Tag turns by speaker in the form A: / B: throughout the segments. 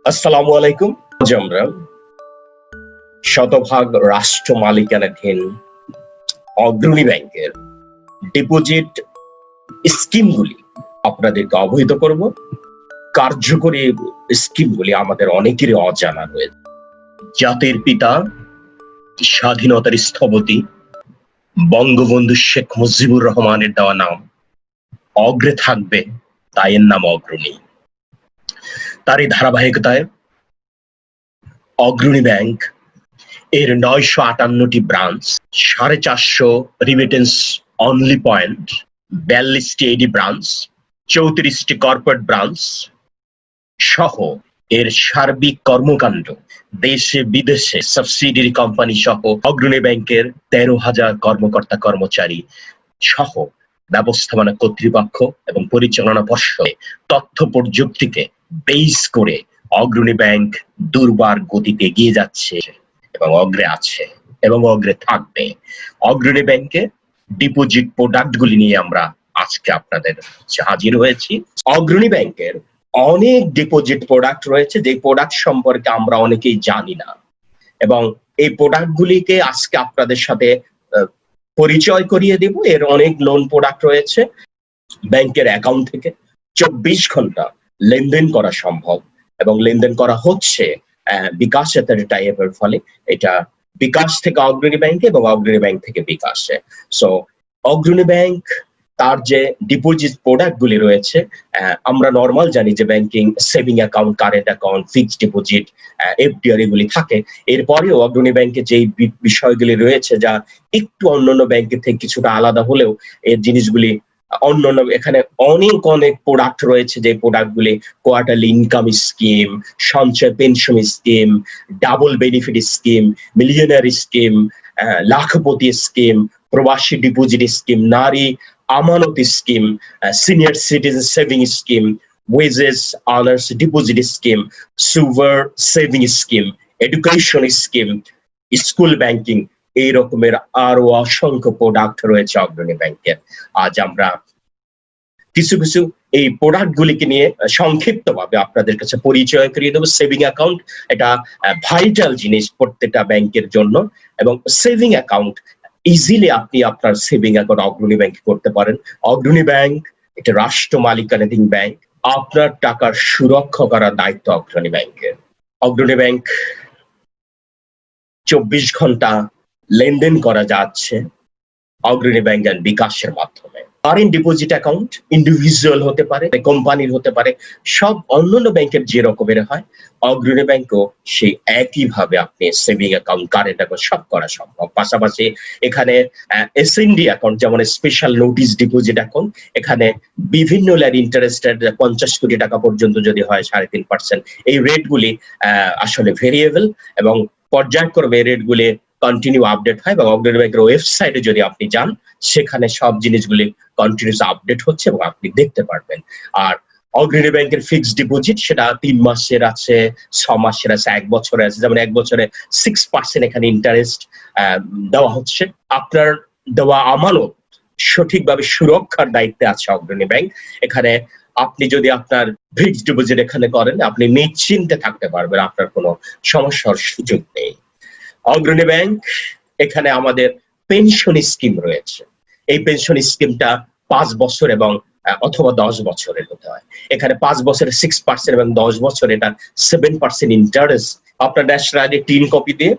A: আসসালামু আলাইকুম। আজ আমরা শতভাগ রাষ্ট্র মালিকানাধীন অগ্রণী ব্যাংকের ডিপোজিট স্কিমগুলি আপনাদেরকে অবহিত করব। কার্যকরী স্কিমগুলি আমাদের অনেকেরই অজানা রয়েছে। জাতির পিতা, স্বাধীনতার স্থপতি বঙ্গবন্ধু শেখ মুজিবুর রহমানের দেওয়া নাম অগ্রে থাকবে, তাই এর নাম অগ্রণী। তারই ধারাবাহিকতায় অগ্রণী ব্যাংক এর 958টি ব্রাঞ্চ, 450 রিমিটেন্স অনলি পয়েন্ট, 42টি এডি ব্রাঞ্চ, 34টি কর্পোরেট ব্রাঞ্চ সহ এর সার্বিক কর্মকাণ্ড দেশে বিদেশে সাবসিডিয়ারি কোম্পানি সহ অগ্রণী ব্যাংকের 13,000 কর্মকর্তা কর্মচারী সহ ব্যবস্থাপনা কর্তৃপক্ষ এবং পরিচালনা পর্ষদে তথ্য প্রযুক্তিকে বেস করে অগ্রণী ব্যাংক দুর্বার গতিতে এগিয়ে যাচ্ছে এবং অগ্রে আছে এবং অগ্রে থাকবে। অগ্রণী ব্যাংকে ডিপোজিট প্রোডাক্টগুলি নিয়ে আমরা আজকে আপনাদের হাজির হয়েছি। অগ্রণী ব্যাংকের অনেক ডিপোজিট প্রোডাক্ট রয়েছে, যে প্রোডাক্ট সম্পর্কে আমরা অনেকেই জানি না, এবং এই প্রোডাক্টগুলিকে আজকে আপনাদের সাথে পরিচয় করিয়ে দেব। এর অনেক লোন প্রোডাক্ট রয়েছে। ব্যাংকের অ্যাকাউন্ট থেকে 24 ঘন্টা লেনদেন করা সম্ভব এবং লেনদেন করা হচ্ছে বিকাশ টাইপের ফলে। এটা বিকাশ থেকে অগ্রণী ব্যাংকে এবং অগ্রণী ব্যাংক থেকে বিকাশে। সো অগ্রণী ব্যাংক তার যে ডিপোজিট প্রোডাক্ট গুলি রয়েছে, আমরা নর্মাল জানি যে banking saving account, current account, fixed deposit, FDR এগুলি থাকে। এরপরেও অগ্রণী ব্যাংকে যে বিষয়গুলি রয়েছে যা একটু অন্যান্য ব্যাংকের থেকে কিছুটা আলাদা হলেও এই জিনিসগুলি অন্যান্য, এখানে অনেক প্রোডাক্ট রয়েছে। যে প্রোডাক্টগুলি কোয়ার্টারলি ইনকাম স্কিম, সঞ্চয় pension scheme, double benefit scheme, millionaire scheme, Lakhpati scheme, প্রবাসী ডিপোজিট স্কিম, নারী আমানত scheme, senior citizen saving scheme, wages earners deposit scheme, super saving scheme, education scheme, school banking, এই রকমের আরো অসংখ্য প্রোডাক্ট রয়েছে অগ্রণী ব্যাংকের। আজ আমরা কিছু কিছু এই প্রোডাক্ট গুলিকে নিয়ে সংক্ষিপ্ত ভাবে আপনাদের কাছে পরিচয় করিয়ে দেবো। সেভিং অ্যাকাউন্ট এটা ভাইটাল জিনিস প্রত্যেকটা ব্যাংকের জন্য, এবং সেভিং অ্যাকাউন্ট ইজিলি আপনি আপনার সেভিং অ্যাকাউন্ট অগ্রণী ব্যাংকে করতে পারেন। অগ্রণী ব্যাংক এটা রাষ্ট্র মালিকানাধীন ব্যাংক। আপনার টাকার সুরক্ষা করার দায়িত্ব অগ্রণী ব্যাংকের। অগ্রণী ব্যাংক 24 ঘন্টা লেনদেন করা যাচ্ছে অগ্রণী ব্যাংক এন্ড বিকাশের মাধ্যমে। কারেন্ট ডিপোজিট অ্যাকাউন্ট ইন্ডিভিজুয়াল হতে পারে, কোম্পানির হতে পারে, সব অন্যান্য ব্যাংকের যে রকমের হয় অগ্রণী ব্যাংকও সেই একইভাবে আপনি সেভিং অ্যাকাউন্ট, কারেন্ট অ্যাকাউন্ট সব করা সম্ভব। পাশাপাশি এখানে এসএনডি অ্যাকাউন্ট, যেমন স্পেশাল নোটিস ডিপোজিট অ্যাকাউন্ট, এখানে বিভিন্ন লেয়ার ইন্টারেস্টেড 50 কোটি টাকা পর্যন্ত যদি হয় 3.5%। এই রেটগুলি আসলে ভেরিয়েবল এবং পর্যায়ক্রমে রেটগুলি কন্টিনিউ আপডেট হয়, এবং অগ্রণী ব্যাংকের ওয়েবসাইটে যদি আপনি যান সেখানে সব জিনিসগুলি কন্টিনিউস আপডেট হচ্ছে এবং আপনি দেখতে পারবেন। আর অগ্রণী ব্যাংকের ফিক্সড ডিপোজিট সেটা 3 মাসের আছে, 6 মাসের আছে, 1 বছরের আছে। যেমন 1 বছরে 6% এখানে ইন্টারেস্ট দেওয়া হচ্ছে। আপনার দেওয়া আমানত সঠিকভাবে সুরক্ষার দায়িত্বে আছে অগ্রণী ব্যাংক। এখানে আপনি যদি আপনার ফিক্সড ডিপোজিট এখানে করেন, আপনি নিশ্চিন্তে থাকতে পারবেন, আপনার কোনো সমস্যার সুযোগ নেই। অগ্রণী ব্যাংক এখানে আমাদের পেনশন স্কিম রয়েছে। এই পেনশন স্কিমটা 5 বছর এবং অথবা 10 বছরের হতে হয়। এখানে 5 বছরে 6% এবং 10 বছর এটা 7% ইন্টারেস্ট। আপনার ন্যাশনাল আইডি 3 কপি দিয়ে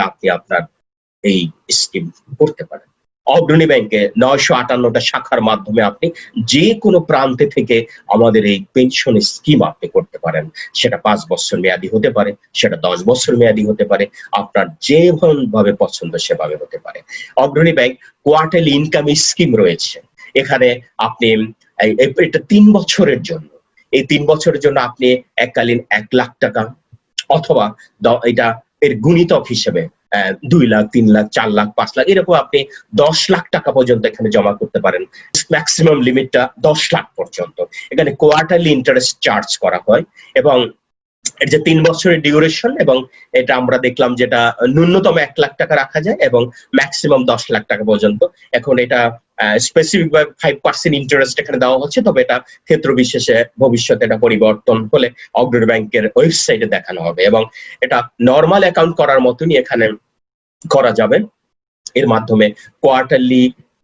A: আপনি আপনার এই স্কিম করতে পারেন। অগ্রণী ব্যাংকে 958টা শাখার মাধ্যমে আপনি যে কোনো প্রান্তে থেকে আমাদের এই পেনশন স্কিম আপনি করতে পারেন। সেটা 5 বছর মেয়াদি হতে পারে, সেটা 10 বছর মেয়াদি হতে পারে, আপনার যেভাবে পছন্দ সেভাবে হতে পারে। অগ্রণী ব্যাংক কোয়ার্টারলি ইনকাম স্কিম রয়েছে। এখানে আপনি এটা 3 বছরের জন্য, এই 3 বছরের জন্য আপনি এককালীন 1 লাখ টাকা অথবা এটা এর গুণিতক হিসেবে 2 লাখ, 3 লাখ, 4 লাখ, 5 লাখ এরকম আপনি 10 লাখ টাকা পর্যন্ত এখানে জমা করতে পারেন। ম্যাক্সিমাম লিমিটটা 10 লাখ পর্যন্ত। এখানে কোয়ার্টারলি ইন্টারেস্ট চার্জ করা হয় এবং এর যে ৩ বছরের ডিউরেশন, এবং এটা আমরা দেখলাম যেটা ন্যূনতম ১,০০,০০০ টাকা রাখা যায় এবং ম্যাক্সিমাম ১০,০০,০০০ টাকা পর্যন্ত। এখন এটা স্পেসিফিক ভাবে 5% ইন্টারেস্ট এখানে দেওয়া হচ্ছে, তবে এটা ক্ষেত্র বিশেষে ভবিষ্যতে এটা পরিবর্তন হলে অগ্রণী ব্যাংকের ওয়েবসাইটে দেখানো হবে, এবং এটা নরমাল অ্যাকাউন্ট করার মতনই এখানে করা যাবে। এর মাধ্যমে কোয়ার্টারলি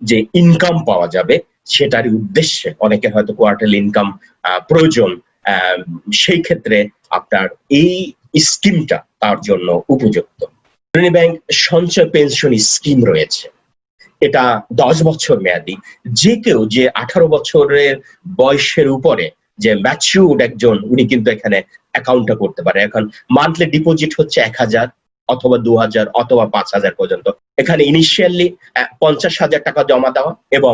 A: যে ইনকাম পাওয়া যাবে সেটারই উদ্দেশ্যে, অনেকের হয়তো কোয়ার্টারলি ইনকাম প্রয়োজন, সেই ক্ষেত্রে আপনার এই স্কিমটা তার জন্য উপযুক্ত। অগ্রণী ব্যাংক সঞ্চয় পেনশন স্কিম রয়েছে, এটা 10 বছর মেয়াদি। যে কেউ যে 18 বছরের বয়সের উপরে যে ম্যাচিউরড একজন, উনি কিন্তু এখানে অ্যাকাউন্টটা করতে পারে। এখন মান্থলি ডিপোজিট হচ্ছে ১,০০০ অথবা ২,০০০ অথবা ৫,০০০ পর্যন্ত। এখানে ইনিশিয়ালি ৫০,০০০ টাকা জমা দেওয়া এবং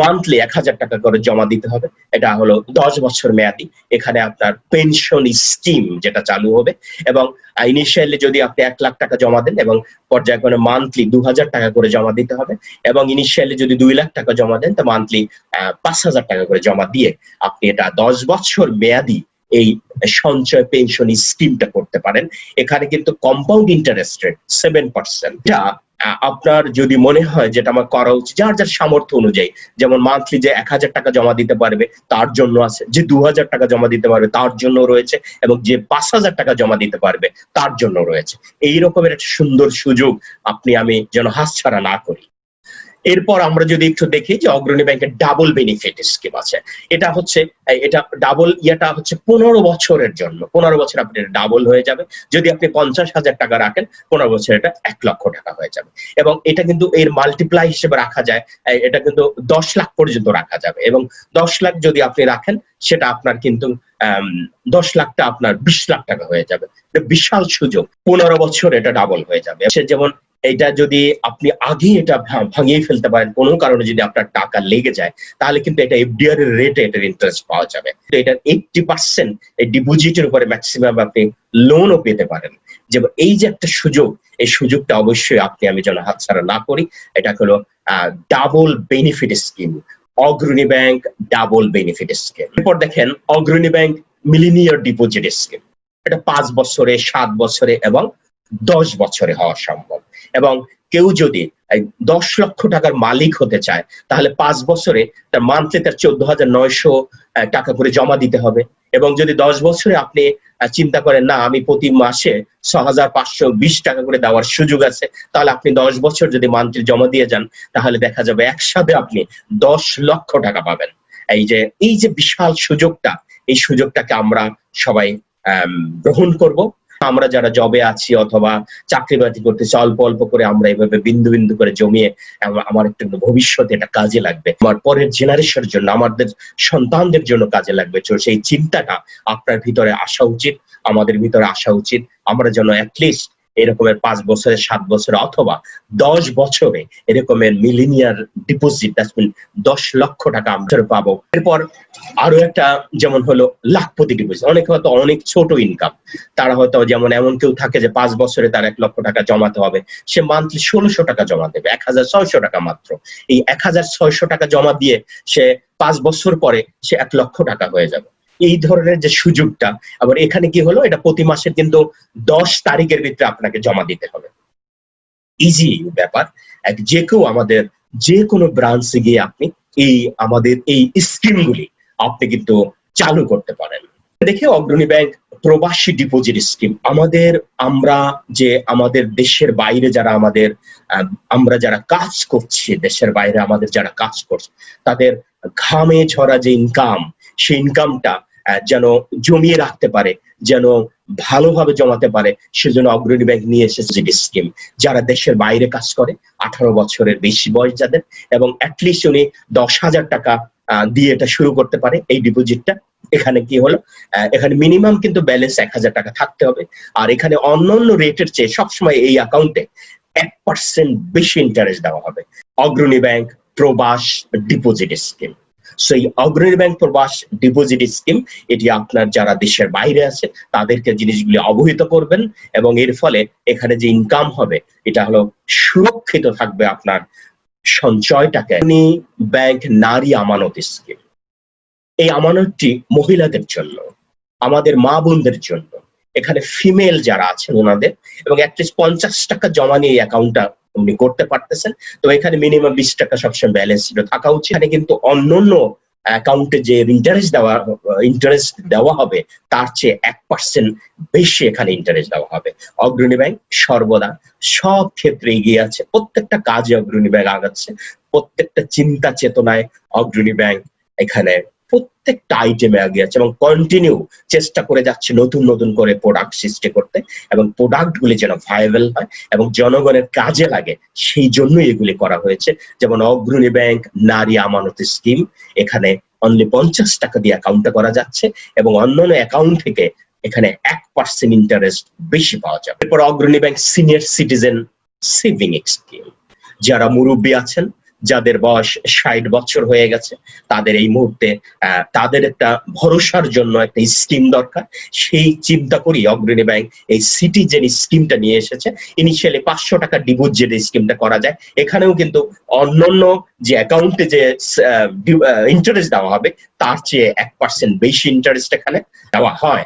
A: মান্থলি ১,০০০ টাকা করে জমা দিতে হবে। এটা হলো 10 বছর মেয়াদি। এখানে আপনার পেনশন স্কিম যেটা চালু হবে, এবং ইনিশিয়ালি যদি আপনি ১,০০,০০০ টাকা জমা দেন এবং পর্যায়ক্রমে মান্থলি ২,০০০ টাকা করে জমা দিতে হবে, এবং ইনিশিয়ালি যদি ২,০০,০০০ টাকা জমা দেন তো মান্থলি ৫,০০০ টাকা করে জমা দিয়ে আপনি এটা 10 বছর মেয়াদি এই সঞ্চয় পেনশন স্কিমটা করতে পারেন। এখানে কিন্তু কম্পাউন্ড ইন্টারেস্ট রেট 7%। এটা আপনার যদি মনে হয় যেটা আমার করা উচিত, যার যার সামর্থ্য অনুযায়ী, যেমন মান্থলি যে ১,০০০ টাকা জমা দিতে পারবে তার জন্য আছে, যে ২,০০০ টাকা জমা দিতে পারবে তার জন্য রয়েছে, এবং যে ৫,০০০ টাকা জমা দিতে পারবে তার জন্য রয়েছে। এই রকমের একটা সুন্দর সুযোগ আপনি আমি যেন হাতছাড়া না করি। এরপর আমরা যদি একটু দেখি যে অগ্রণী ব্যাংকের ডাবল বেনিফিট স্কিম আছে। এটা হচ্ছে এটা ডাবল ইয়েটা হচ্ছে ১৫ বছরের জন্য। ১৫ বছর আপনি ডাবল হয়ে যাবে। যদি আপনি ৫০,০০০ টাকা রাখেন, ১৫ বছর এটা ১,০০,০০০ টাকা হয়ে যাবে। এবং এটা কিন্তু এর মাল্টিপ্লাই হিসেবে রাখা যায়। এটা কিন্তু ১০ লাখ পর্যন্ত রাখা যাবে, এবং ১০ লাখ যদি আপনি রাখেন সেটা আপনার কিন্তু ১০ লাখটা আপনার ২০ লাখ টাকা হয়ে যাবে। এটা বিশাল সুযোগ। ১৫ বছর এটা ডাবল হয়ে যাবে। সে যেমন এটা যদি আপনি আগে এটা ভাঙিয়ে ফেলতে পারেন, কোনো কারণে যদি আপনার টাকা লেগে যায়, তাহলে কিন্তু এটা এফডিআর এর রেটে এটার ইন্টারেস্ট পাওয়া যাবে। তো এটার 80% এই ডিপোজিটের উপরে ম্যাক্সিমাম আপনি লোনও পেতে পারেন। যে এই যে একটা সুযোগ, এই সুযোগটা অবশ্যই আপনি আমি যেন হাতছাড়া না করি। এটা হলো ডাবল বেনিফিট স্কিম, অগ্রণী ব্যাংক ডাবল বেনিফিট স্কিম। এরপর দেখেন অগ্রণী ব্যাংক মিলিনিয়ার ডিপোজিট স্কিম। এটা ৫ বছরে, ৭ বছরে এবং ১০ বছরে হওয়া সম্ভব। এবং কেউ যদি ১০ লক্ষ টাকার মালিক হতে চায়, তাহলে ৫ বছরে তার মান্থলি তার ১৪,৯০০ টাকা করে জমা দিতে হবে। এবং যদি ১০ বছরে আপনি চিন্তা করেন না আমি প্রতি মাসে ৬,৫২০ টাকা করে দেওয়ার সুযোগ আছে, তাহলে আপনি ১০ বছর যদি মান্থলি জমা দিয়ে যান, তাহলে দেখা যাবে একসাথে আপনি ১০ লক্ষ টাকা পাবেন। এই যে বিশাল সুযোগটা, এই সুযোগটাকে আমরা সবাই গ্রহণ করব। আমরা যারা জবে আছি অথবা চাকরি বাকরি করতেছি, অল্প অল্প করে আমরা এভাবে বিন্দু বিন্দু করে জমিয়ে আমার একটু ভবিষ্যতে এটা কাজে লাগবে, আমার পরের জেনারেশনের জন্য, আমাদের সন্তানদের জন্য কাজে লাগবে। তো সেই চিন্তাটা আপনার ভিতরে আসা উচিত, আমাদের ভিতরে আসা উচিত। আমরা যেন অ্যাটলিস্ট এরকমের ৫ বছরে, ৭ বছরে অথবা ১০ বছরে এরকমের মিলিনিয়ার ডিপোজিট, দ্যাটস মিন ১০ লক্ষ টাকা আমরা পাবো। এরপর আরো একটা যেমন হলো লাখপতি ডিপোজিট। অনেকে হয়তো অনেক ছোট ইনকাম, তারা হয়তো যেমন এমন কেউ থাকে যে ৫ বছরে তার ১ লক্ষ টাকা জমাতে হবে, সে মান্থলি ১৬০০ টাকা জমা দেবে, ১,৬০০ টাকা মাত্র। এই ১,৬০০ টাকা জমা দিয়ে সে ৫ বছর পরে সে ১ লক্ষ টাকা হয়ে যাবে। এই ধরনের যে সুযোগটা, আবার এখানে কি হলো, এটা প্রতি মাসের কিন্তু ১০ তারিখের ভিতরে আপনাকে জমা দিতে হবে। ইজি ব্যাপার। যে কেউ আমাদের যে কোনো ব্রাঞ্চে গিয়ে আপনি আমাদের এই স্কিমগুলি আপনি কিন্তু চালু করতে পারেন। দেখে অগ্রণী ব্যাংক প্রবাসী ডিপোজিট স্কিম। আমাদের দেশের বাইরে যারা আমরা যারা কাজ করছি, দেশের বাইরে আমাদের যারা কাজ করছে, তাদের ঘামে ঝরা যে ইনকাম, সেই ইনকামটা যেন জমিয়ে রাখতে পারে, যেন ভালোভাবে জমাতে পারে, সেজন্য অগ্রণী ব্যাংক নিয়ে এসেছে স্কিম। যারা দেশের বাইরে কাজ করে, ১৮ বছরের বেশি বয়স যাদের, এবং অ্যাটলিস্ট উনি ১০,০০০ টাকা দিয়ে এটা শুরু করতে পারে এই ডিপোজিটটা। এখানে কি হলো, এখানে মিনিমাম কিন্তু ব্যালেন্স ১,০০০ টাকা থাকতে হবে। আর এখানে অন্যান্য রেটের চেয়ে সবসময় এই অ্যাকাউন্টে ১% বেশি ইন্টারেস্ট দেওয়া হবে। অগ্রণী ব্যাংক প্রবাস ডিপোজিট স্কিম। সেই অগ্রণী ব্যাংক প্রবাস ডিপোজিট স্কিম, এটি আপনার যারা দেশের বাইরে আছে তাদেরকে জিনিসগুলি অবহিত করবেন, এবং এর ফলে এখানে যে ইনকাম হবে এটা হলো সুরক্ষিত থাকবে আপনার সঞ্চয়টাকে। ব্যাংক নারী আমানত স্কিম। এই আমানতটি মহিলাদের জন্য, আমাদের মা বোনদের জন্য। এখানে ফিমেল যারা আছেন ওনাদের, এবং অ্যাটলিস্ট 50 টাকা জমা নিয়ে এই অ্যাকাউন্টটা উনি করতে পারতেছেন। তো এখানে মিনিমাম 20 টাকা সবসময় ব্যালেন্স থাকা উচিত। এখানে কিন্তু অন্যান্য অ্যাকাউন্টে যে ইন্টারেস্ট দেওয়া হবে তার চেয়ে 1% বেশি এখানে ইন্টারেস্ট দেওয়া হবে। অগ্রণী ব্যাংক সর্বদা সব ক্ষেত্রে এগিয়ে আছে, প্রত্যেকটা কাজে অগ্রণী ব্যাংক আগাচ্ছে, প্রত্যেকটা চিন্তা চেতনায় অগ্রণী ব্যাংক এখানে প্রত্যেকটা আইটেমে এগিয়ে আছে এবং কন্টিনিউ চেষ্টা করে যাচ্ছে নতুন নতুন করে প্রোডাক্ট সৃষ্টি করতে, এবং প্রোডাক্ট গুলি যেন ভায়াবল হয় এবং জনগণের কাজে লাগে, সেই জন্যই এগুলি করা হয়েছে। যেমন অগ্রণী ব্যাংক নারী আমানত স্কিম, এখানে অনলি 50 টাকা দিয়ে অ্যাকাউন্টটা করা যাচ্ছে এবং অন্যান্য অ্যাকাউন্ট থেকে এখানে 1% ইন্টারেস্ট বেশি পাওয়া যাবে। এরপর অগ্রণী bank senior citizen saving scheme, যারা মুরব্বী আছেন, যাদের বয়স 60 বছর হয়ে গেছে, তাদের এই মুহূর্তে তাদের একটা ভরসার জন্য একটা স্কিম দরকার। সেই চিন্তা করি অগ্রণী ব্যাংক এই সিটিজেন স্কিমটা নিয়ে এসেছে। ইনিশিয়ালি 500 টাকা ডিপোজিট স্কিমটা করা যায়। এখানেও কিন্তু অন্যান্য যে অ্যাকাউন্টে যে ইন্টারেস্ট দেওয়া হবে তার চেয়ে 1% বেশি ইন্টারেস্ট এখানে দেওয়া হয়।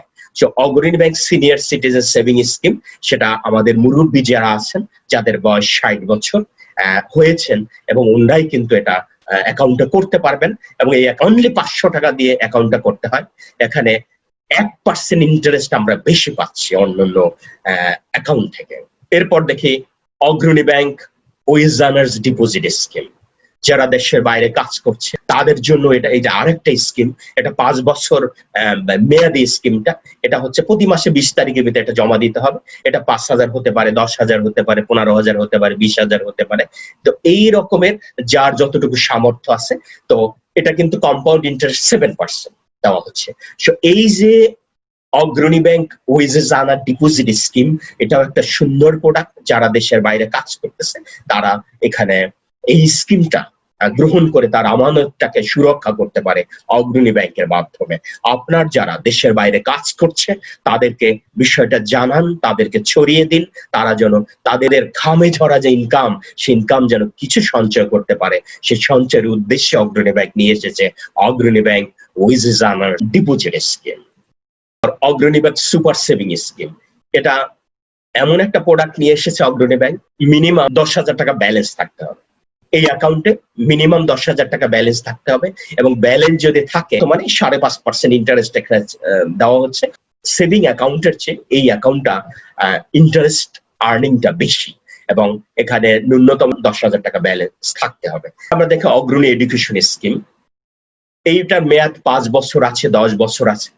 A: অগ্রণী bank senior citizen saving scheme, সেটা আমাদের মুরব্বী যারা আছেন, যাদের বয়স 60 বছর হয়েছেন, এবং ওনারাই কিন্তু এটা অ্যাকাউন্টটা করতে পারবেন, এবং এই অনলি 500 টাকা দিয়ে অ্যাকাউন্টটা করতে হয়। এখানে 1% ইন্টারেস্ট আমরা বেশি পাচ্ছি অন্যান্য অ্যাকাউন্ট থেকে। এরপর দেখি অগ্রণী ব্যাংক ওয়েজানার্স ডিপোজিট স্কিম, যারা দেশের বাইরে কাজ করছে তাদের জন্য এটা, এই যে আরেকটা স্কিম, এটা 5 বছর মেয়াদি স্কিমটা। এটা হচ্ছে প্রতি মাসে 20 তারিখের ভিতরে এটা জমা দিতে হবে। এটা 5,000 হতে পারে, 10,000 হতে পারে, 15,000 হতে পারে, 20,000 হতে পারে। তো এই রকমের যার যতটুকু সামর্থ্য আছে, তো এটা কিন্তু কম্পাউন্ড ইন্টারেস্ট 7% দেওয়া হচ্ছে। সো এই যে অগ্রণী ব্যাংক ওয়েজেস আনার ডিপোজিট স্কিম, এটাও একটা সুন্দর প্রোডাক্ট। যারা দেশের বাইরে কাজ করতেছে তারা এখানে এই স্কিমটা গ্রহণ করে তার আমানতটাকে সুরক্ষা করতে পারে অগ্রণী ব্যাংকের মাধ্যমে। আপনার যারা দেশের বাইরে কাজ করছে তাদেরকে বিষয়টা জানান, তাদেরকে ছড়িয়ে দিন, তারা যেন তাদের ঘামে ঝরা যে ইনকাম, সেই ইনকাম যেন কিছু সঞ্চয় করতে পারে। সেই সঞ্চয়ের উদ্দেশ্যে অগ্রণী ব্যাংক নিয়ে এসেছে অগ্রণী ব্যাংক ওয়েজেস আনার ডিপোজিট স্কিম। অগ্রণী ব্যাংক সুপার সেভিং স্কিম, এটা এমন একটা প্রোডাক্ট নিয়ে এসেছে অগ্রণী ব্যাংক। মিনিমাম 10,000 টাকা ব্যালেন্স থাকতে হবে এই অ্যাকাউন্টে, মিনিমাম 10,000 টাকা ব্যালেন্স থাকতে হবে, এবং ব্যালেন্স যদি থাকে তো মানে 5.5% ইন্টারেস্ট এখানে দেওয়া হচ্ছে। সেভিং অ্যাকাউন্টের চেয়ে এই অ্যাকাউন্টটা ইন্টারেস্ট আর্নিংটা বেশি, এবং এখানে ন্যূনতম 10,000 টাকা ব্যালেন্স থাকতে হবে। আমরা দেখি অগ্রণী এডুকেশন স্কিম, এইটার মেয়াদ 5 বছর আছে, 10 বছর আছে।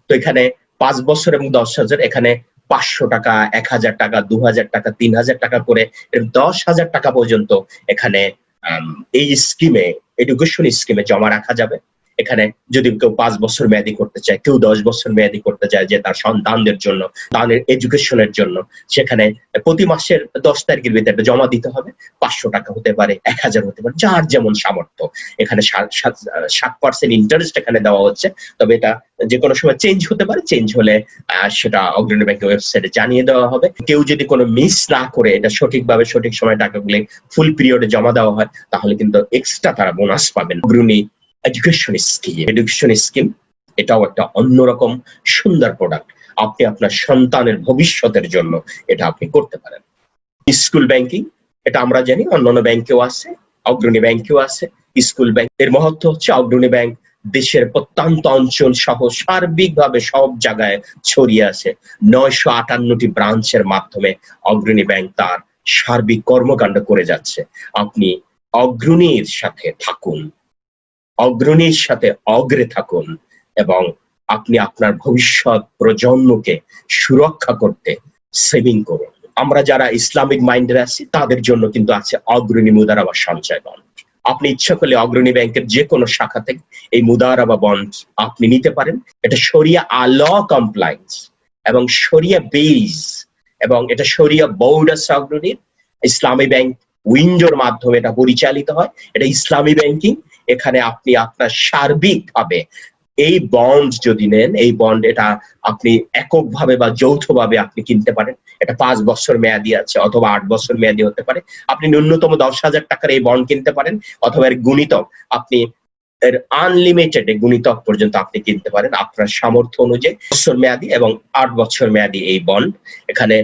A: তো এখানে 5 বছর এবং 10,000, এখানে 500 টাকা, 1,000 টাকা, 2,000 টাকা, 3,000 টাকা করে 10,000 টাকা পর্যন্ত এখানে এই স্কিমে, এডুকেশন স্কিমে জমা রাখা যাবে। এখানে যদি কেউ 5 বছর মেয়াদি করতে চায়, কেউ 10 বছর মেয়াদি করতে চায়, যে তার সন্তানদের জন্য, তাদের এডুকেশনের জন্য, সেখানে প্রতি মাসের 10 তারিখের ভিতরে জমা দিতে হবে। 500 টাকা হতে পারে, 1,000 হতে পারে, যার যেমন সামর্থ্য। এখানে 7% ইন্টারেস্ট এখানে দেওয়া হচ্ছে, তবে এটা যে কোনো সময় চেঞ্জ হতে পারে। চেঞ্জ হলে সেটা অগ্রণী ব্যাংকের ওয়েবসাইটে জানিয়ে দেওয়া হবে। কেউ যদি কোনো মিস না করে এটা সঠিকভাবে সঠিক সময় টাকাগুলি ফুল পিরিয়ডে জমা দেওয়া হয়, তাহলে কিন্তু এক্সট্রা তারা বোনাস পাবেন। অগ্রণী এডুকেশন স্কিম, এটাও একটা অন্যরকম সুন্দর প্রোডাক্ট। আপনি আপনার সন্তানের ভবিষ্যতের জন্য এটা আপনি করতে পারেন। স্কুল ব্যাংকিং, এটা আমরা জানি অন্যান্য ব্যাংকেও আছে, অগ্রণী ব্যাংকেও আছে। স্কুল ব্যাংক এর মহত্ব হচ্ছে অগ্রণী ব্যাংক দেশের প্রত্যন্ত অঞ্চল সহ সার্বিকভাবে সব জায়গায় ছড়িয়ে আছে। 958টি ব্রাঞ্চের মাধ্যমে অগ্রণী ব্যাংক তার সার্বিক কর্মকাণ্ড করে যাচ্ছে। আপনি অগ্রণীর সাথে থাকুন, অগ্রণীর সাথে অগ্রে থাকুন, এবং আপনি আপনার ভবিষ্যৎ প্রজন্মকে সুরক্ষা করতে সেভিং করুন। আমরা যারা ইসলামিক মাইন্ডের আছি তাদের জন্য কিন্তু আছে অগ্রণী মুদারাবা সঞ্চয় বন্ড। আপনি ইচ্ছা করলে অগ্রণী ব্যাংকের যে কোনো শাখা থেকে এই মুদারাবা বন্ড আপনি নিতে পারেন। এটা শরিয়া ল কমপ্লায়েন্স এবং শরিয়া বেস, এবং এটা শরিয়া বোর্ড আছে অগ্রণীর। ইসলামী ব্যাংক উইন্ডোর মাধ্যমে এটা পরিচালিত হয়। এটা ইসলামী ব্যাংকিং। এখানে আপনি আপনার সার্বিকভাবে এই বন্ড যদি নেন, এই বন্ড এটা আপনি এককভাবে বা যৌথভাবে আপনি কিনতে পারেন। এটা 5 বছর মেয়াদি আছে, অথবা 8 বছর মেয়াদি হতে পারে। আপনি ন্যূনতম 10,000 টাকার এই বন্ড কিনতে পারেন, অথবা এর গুণিতক আপনি এর আনলিমিটেড গুণিতক পর্যন্ত আপনি কিনতে পারেন আপনার সামর্থ্য অনুযায়ী। বছর মেয়াদি এবং ৮ বছর মেয়াদি এই বন্ড। এখানে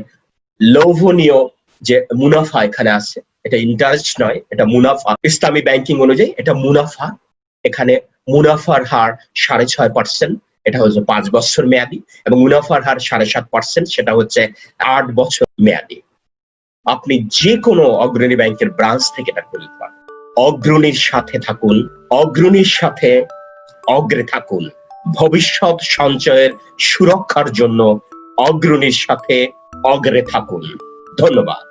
A: লোভনীয় যে মুনাফা এখানে আছে, এটা ইন্টারেস্ট নয়, এটা মুনাফা। ইসলামী ব্যাংকিং অনুযায়ী এটা মুনাফা। এখানে মুনাফার হার ৬.৫%, এটা হচ্ছে ৫ বছর মেয়াদি, এবং মুনাফার হার ৭.৫%, সেটা হচ্ছে ৮ বছর মেয়াদি। আপনি যে কোনো অগ্রণী ব্যাংকের ব্রাঞ্চ থেকে এটা করতে পারেন। অগ্রণীর সাথে থাকুন, অগ্রণীর সাথে অগ্রে থাকুন। ভবিষ্যৎ সঞ্চয়ের সুরক্ষার জন্য অগ্রণীর সাথে অগ্রে থাকুন। ধন্যবাদ।